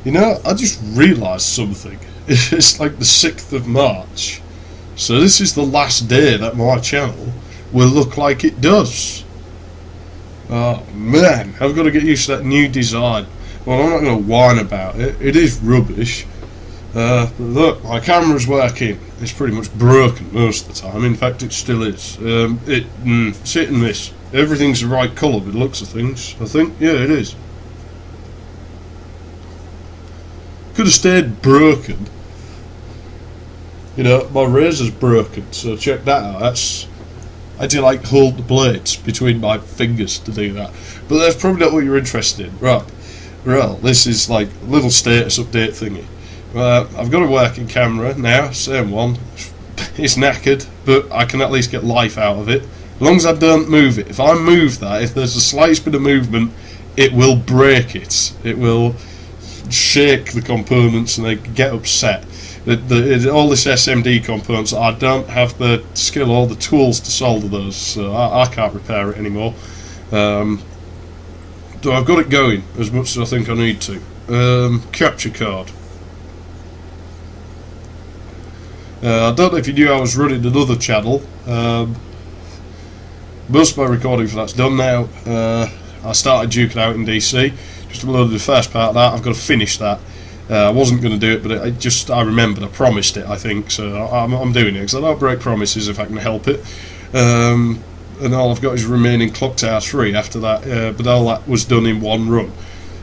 You know, I just realised something. It's like the 6th of March. So this is the last day that my channel will look like it does. Oh man, I've got to get used to that new design. Well, I'm not going to whine about it. It is rubbish. But look, my camera's working. It's pretty much broken most of the time. In fact, it still is. It's hit and miss. Everything's the right colour with the looks of things, I think. Yeah, it is. Could have stayed broken. You know, my razor's broken, so check that out. I had to like hold the blades between my fingers to do that. But that's probably not what you're interested in. Right. Well, this is like a little status update thingy. I've got a working camera now, same one. It's knackered, but I can at least get life out of it. As long as I don't move it. If I move that, if there's the slightest bit of movement, it will break it. It will shake the components and they get upset. All this SMD components, I don't have the skill or the tools to solder those, so I can't repair it anymore. So I've got it going as much as I think I need to. Capture card. I don't know if you knew I was running another channel. Most of my recording for that's done now. I started duking out in DC. Just uploaded the first part of that. I've got to finish that. I wasn't going to do it, but I remembered. I promised it, I think, so I'm doing it because I don't break promises if I can help it. And all I've got is remaining Clock Tower 3 after that, but all that was done in one run.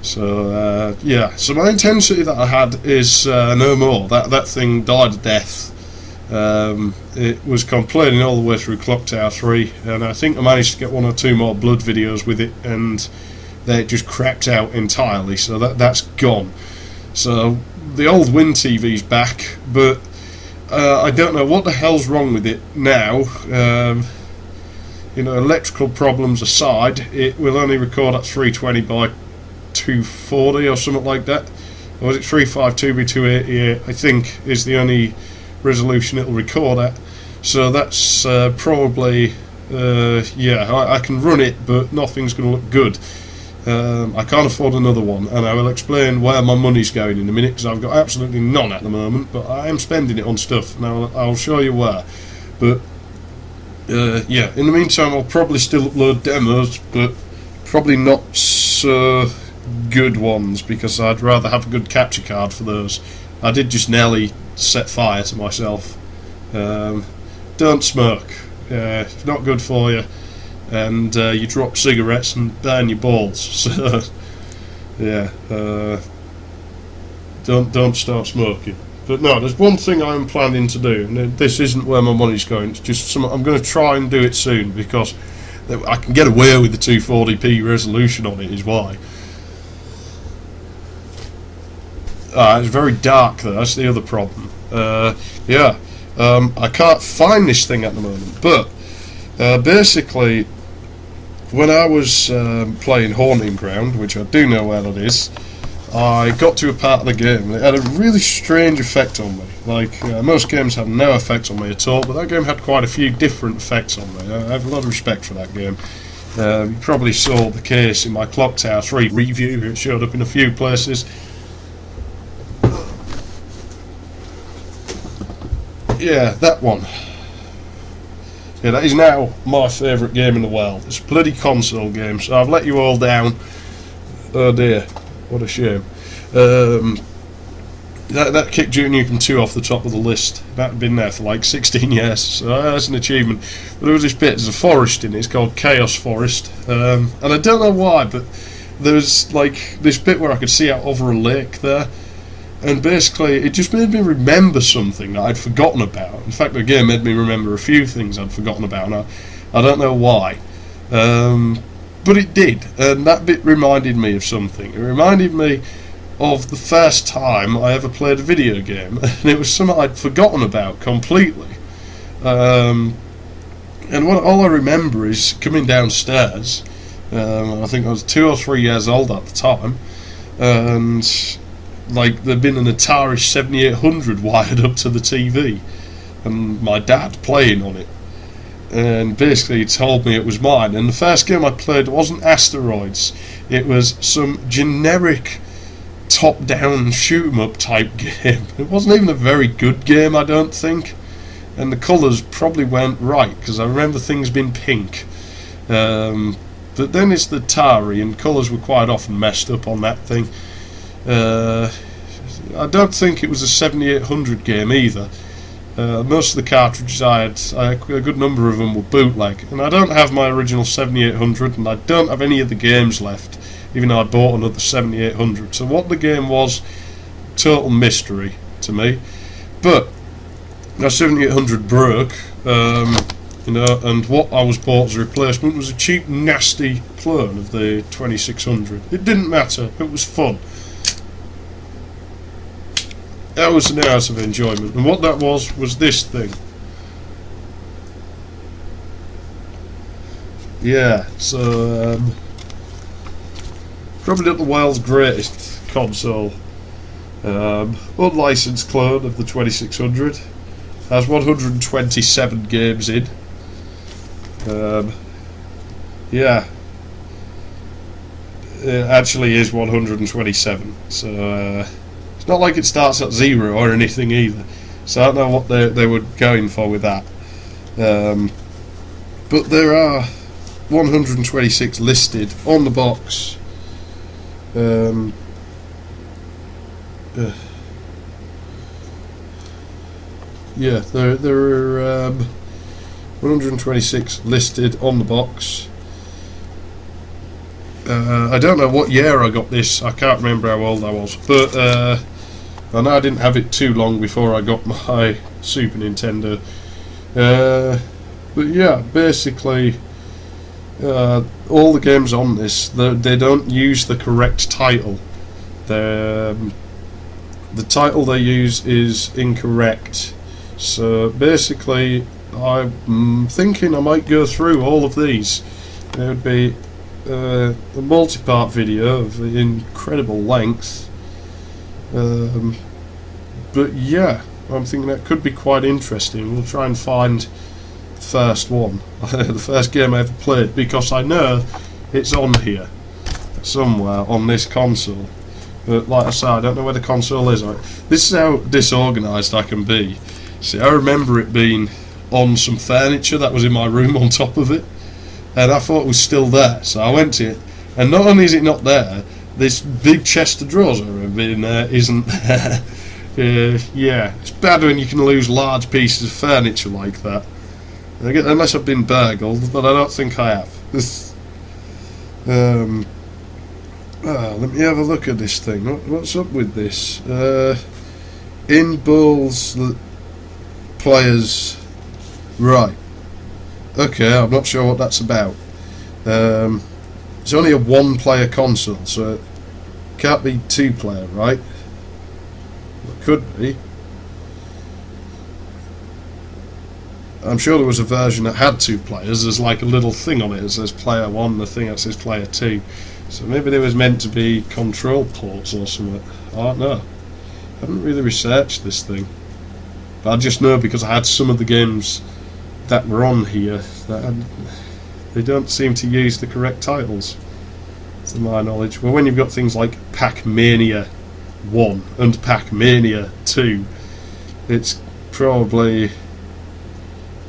So yeah, so my intensity that I had is no more. That thing died a death. It was complaining all the way through Clock Tower 3, and I think I managed to get 1 or 2 more blood videos with it, and they just crapped out entirely, so that's gone. So the old Win TV's back, but I don't know what the hell's wrong with it now. You know, electrical problems aside, it will only record at 320 by 240 or something like that. Or was it 352 by 288? I think is the only resolution it'll record at. So that's probably yeah. I can run it, but nothing's going to look good. I can't afford another one, and I will explain where my money's going in a minute, because I've got absolutely none at the moment, but I am spending it on stuff, and I'll show you where. But yeah, in the meantime I'll probably still upload demos, but probably not so good ones, because I'd rather have a good capture card for those. I did just nearly set fire to myself. Don't smoke, it's not good for you. And you drop cigarettes and burn your balls. So yeah, don't start smoking. But no, there's one thing I'm planning to do, and this isn't where my money's going. It's just I'm going to try and do it soon, because I can get away with the 240p resolution on it. Is why. It's very dark though. That's the other problem. Yeah, I can't find this thing at the moment, but basically, when I was playing Haunting Ground, which I do know where that is, I got to a part of the game and it had a really strange effect on me. Like, most games have no effect on me at all, but that game had quite a few different effects on me. I have a lot of respect for that game. You probably saw the case in my Clock Tower 3 review. It showed up in a few places. Yeah, that one. Yeah, that is now my favourite game in the world. It's a bloody console game, so I've let you all down. Oh dear, what a shame. That kicked Duke Nukem 2 off the top of the list. That had been there for like 16 years, so that's an achievement. But there was this bit, there's a forest in it, it's called Chaos Forest. And I don't know why, but there's like this bit where I could see out over a lake there. And basically, it just made me remember something that I'd forgotten about. In fact, the game made me remember a few things I'd forgotten about, and I don't know why. But it did, and that bit reminded me of something. It reminded me of the first time I ever played a video game, and it was something I'd forgotten about completely. And all I remember is coming downstairs. I think I was 2 or 3 years old at the time, and like there'd been an Atari 7800 wired up to the TV, and my dad playing on it, and basically he told me it was mine. And the first game I played wasn't Asteroids, it was some generic top-down shoot-'em-up type game. It wasn't even a very good game, I don't think. And the colours probably weren't right, because I remember things being pink. But then it's the Atari, and colours were quite often messed up on that thing. I don't think it was a 7800 game either. Most of the cartridges I had, a good number of them were bootleg, and I don't have my original 7800, and I don't have any of the games left, even though I bought another 7800. So what the game was, total mystery to me. But my 7800 broke, you know, and what I was bought as a replacement was a cheap, nasty clone of the 2600. It didn't matter, it was fun. That was an hours of enjoyment, and what that was this thing. Yeah, so probably not the world's greatest console. Unlicensed clone of the 2600. Has 127 games in. Yeah, it actually is 127. So it's not like it starts at 0 or anything either. So I don't know what they were going for with that. But there are 126 listed on the box. Yeah, there are 126 listed on the box. I don't know what year I got this. I can't remember how old I was, but I know I didn't have it too long before I got my Super Nintendo. But yeah, basically all the games on this, they don't use the correct title. The title they use is incorrect. So basically, I'm thinking I might go through all of these. It would be a multi-part video of incredible length. But yeah, I'm thinking that could be quite interesting. We'll try and find the first one, the first game I ever played, because I know it's on here somewhere on this console. But like I said, I don't know where the console is. This is how disorganised I can be. See, I remember it being on some furniture that was in my room on top of it, and I thought it was still there, so I went to it, and not only is it not there, this big chest of drawers I remember in there isn't there. Yeah, it's bad when you can lose large pieces of furniture like that. Unless I've been burgled, but I don't think I have. Let me have a look at this thing. What's up with this? In Bulls players, right? Okay, I'm not sure what that's about. It's only a one-player console, so it can't be two-player, right? It could be. I'm sure there was a version that had two players. There's like a little thing on it that says player 1, the thing that says player 2. So maybe there was meant to be control ports or something. I don't know. I haven't really researched this thing. But I just know because I had some of the games that were on here that they don't seem to use the correct titles, to my knowledge. Well, when you've got things like Pac-Mania 1 and Pac-Mania 2, it's probably,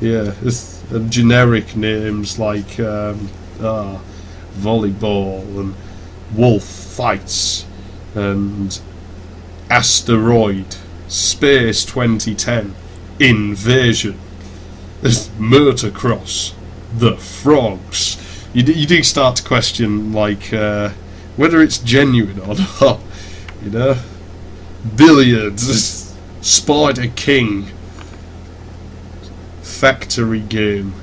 yeah, it's generic names like Volleyball and Wolf Fights and Asteroid, Space 2010, Invasion, Motocross, The Frogs. You do start to question, like, whether it's genuine or not, you know? Billiards, Spider King, Factory Game.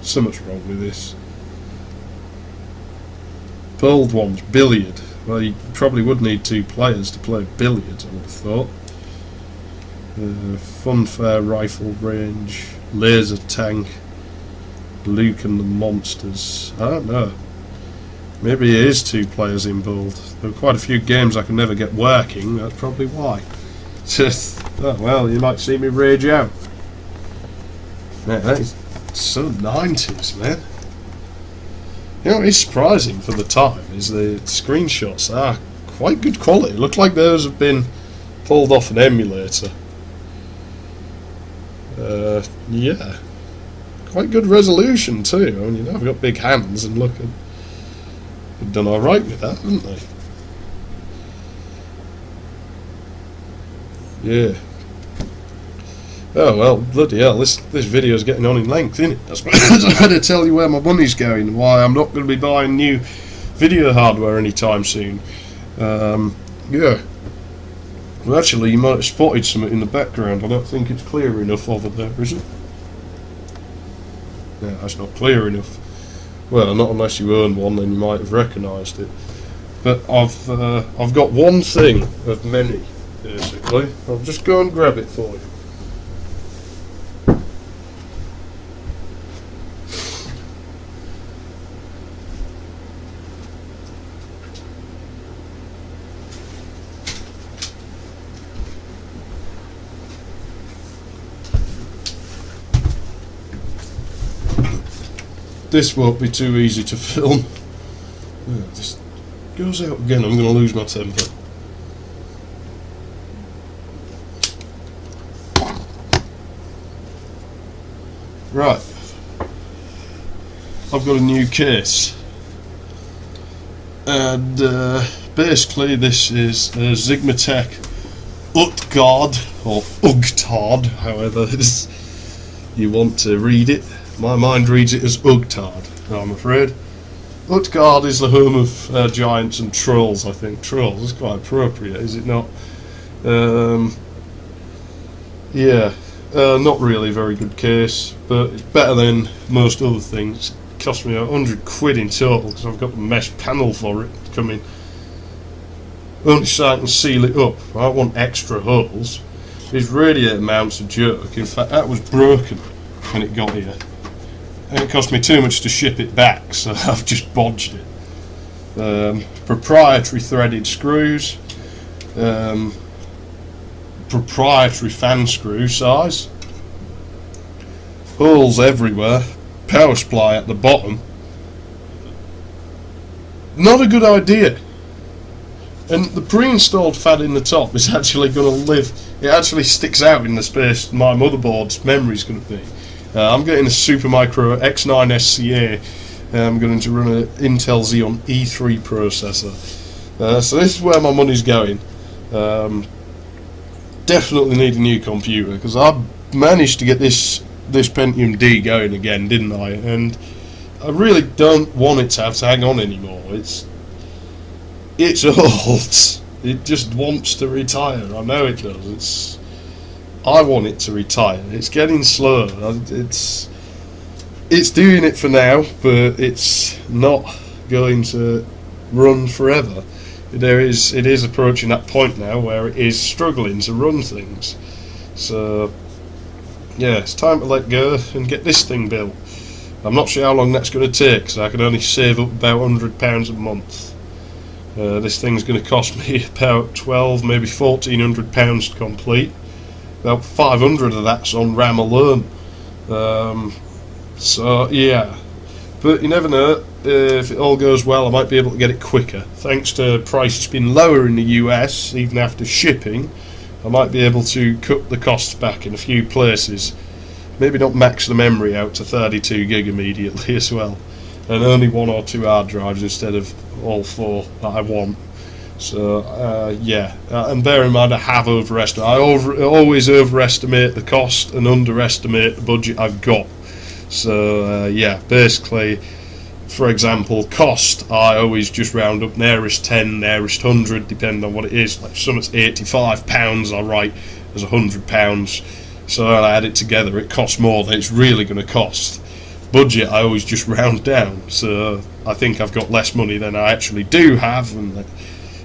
So much wrong with this. Bold ones, Billiard. Well, you probably would need two players to play billiards, I would have thought. Funfair Rifle Range, Laser Tank, Luke and the Monsters. I don't know. Maybe it is two players in bold. There are quite a few games I can never get working, that's probably why. Oh, well, you might see me rage out. Man, that is so 90s, man. You know what is surprising for the time is the screenshots are quite good quality. Look like those have been pulled off an emulator. Yeah, quite good resolution too. I mean, you know, I've got big hands, and look, they've done all right with that, haven't they? Yeah. Oh well, bloody hell! This video's getting on in length, isn't it? I suppose I had to tell you where my money's going and why I'm not going to be buying new video hardware anytime soon. Yeah. Well, actually, you might have spotted something in the background. I don't think it's clear enough over there, is it? Yeah, that's not clear enough. Well, not unless you own one, then you might have recognised it. But I've got one thing of many, basically. I'll just go and grab it for you. This won't be too easy to film. Yeah, this goes out again, I'm going to lose my temper. Right. I've got a new case. And basically this is a Sigmatech Utgard, or Ugtard, however you want to read it. My mind reads it as Ugtard, I'm afraid. Utgard is the home of giants and trolls, I think. Trolls is quite appropriate, is it not? Yeah, not really a very good case, but it's better than most other things. It cost me £100 in total because I've got the mesh panel for it coming. Only so I can seal it up. I don't want extra holes. This radiator mount's a joke. In fact, that was broken when it got here. And it cost me too much to ship it back, so I've just bodged it. Proprietary threaded screws, proprietary fan screw size, holes everywhere, power supply at the bottom. Not a good idea. And the pre-installed fan in the top is actually going to live, it actually sticks out in the space my motherboard's memory is going to be. I'm getting a Supermicro X9 SCA. I'm going to run an Intel Xeon E3 processor. So this is where my money's going. Definitely need a new computer because I managed to get this Pentium D going again, didn't I? And I really don't want it to have to hang on anymore. It's old. It just wants to retire. I know it does. I want it to retire. It's getting slow. It's doing it for now, but it's not going to run forever. It is approaching that point now where it is struggling to run things. So yeah, it's time to let go and get this thing built. I'm not sure how long that's going to take, so I can only save up about £100 a month. This thing's going to cost me about £1,200, maybe £1,400 to complete. About 500 of that's on RAM alone. So yeah, but you never know. If it all goes well, I might be able to get it quicker. Thanks to prices being lower in the US, even after shipping, I might be able to cut the costs back in a few places. Maybe not max the memory out to 32 gig immediately as well, and only 1 or 2 hard drives instead of all 4 that I want. So yeah, and bear in mind I have overestimated. I always overestimate the cost and underestimate the budget I've got. So yeah, basically, for example, cost, I always just round up nearest 10, nearest 100, depending on what it is. Like if something's £85, I write as £100. So when I add it together, it costs more than it's really going to cost. Budget, I always just round down. So I think I've got less money than I actually do have, and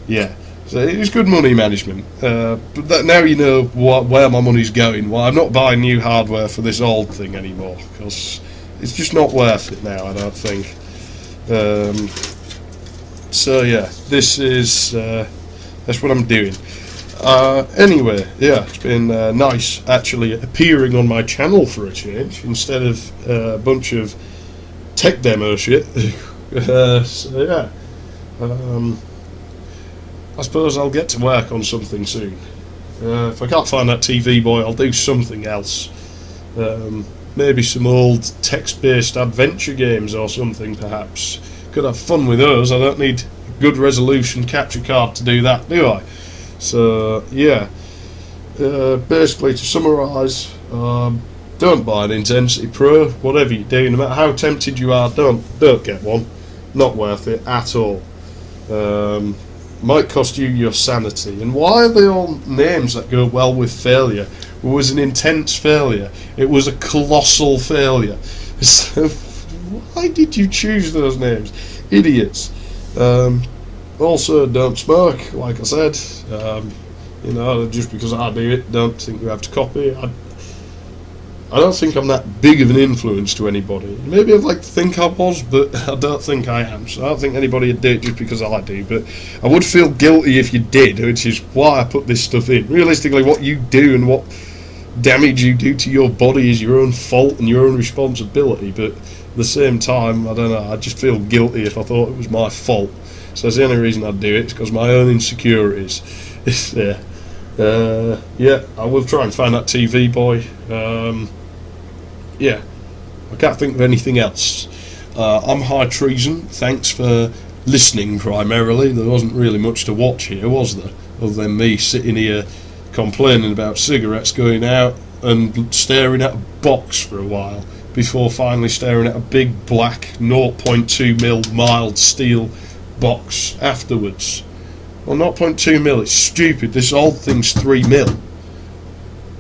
yeah, so it's good money management. But now you know where my money's going. Well, I'm not buying new hardware for this old thing anymore because it's just not worth it now, I don't think. So yeah, this is that's what I'm doing. Anyway, yeah, it's been nice actually appearing on my channel for a change instead of a bunch of tech demo shit. So yeah. I suppose I'll get to work on something soon. If I can't find that TV boy, I'll do something else. Maybe some old text-based adventure games or something, perhaps. Could have fun with those. I don't need a good resolution capture card to do that, do I? So, yeah. Basically, to summarise, don't buy an Intensity Pro. Whatever you do, no matter how tempted you are, don't get one. Not worth it at all. Might cost you your sanity. And why are they all names that go well with failure? It was an intense failure. It was a colossal failure. So why did you choose those names? Idiots. Also, don't smoke, like I said. Just because I do it, don't think you have to copy. I don't think I'm that big of an influence to anybody. Maybe I'd like to think I was, but I don't think I am. So I don't think anybody would do it just because I do. But I would feel guilty if you did, which is why I put this stuff in. Realistically, what you do and what damage you do to your body is your own fault and your own responsibility. But at the same time, I don't know, I'd just feel guilty if I thought it was my fault. So that's the only reason I'd do it, it's because my own insecurities. Yeah, I will try and find that TV boy. Yeah, I can't think of anything else. I'm High Treason. Thanks for listening primarily. There wasn't really much to watch here, was there? Other than me sitting here complaining about cigarettes going out and staring at a box for a while before finally staring at a big black 0.2mm mild steel box afterwards. Well, 0.2mm, it's stupid. This old thing's 3mm.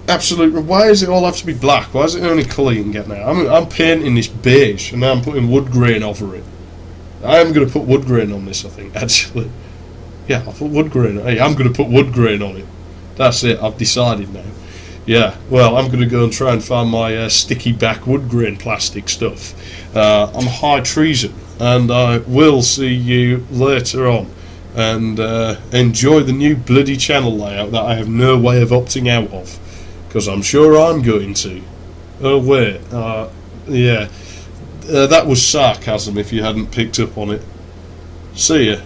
Absolutely. Why does it all have to be black? Why is it the only colour you can get now? I'm painting this beige, and now I'm putting wood grain over it. I am going to put wood grain on this, I think, actually. Yeah, I'll put wood grain on it. Hey, I'm going to put wood grain on it. That's it, I've decided now. Yeah, well, I'm going to go and try and find my sticky back wood grain plastic stuff. I'm High Treason, and I will see you later on. And enjoy the new bloody channel layout that I have no way of opting out of. Because I'm sure I'm going to. Oh wait, yeah. That was sarcasm if you hadn't picked up on it. See ya.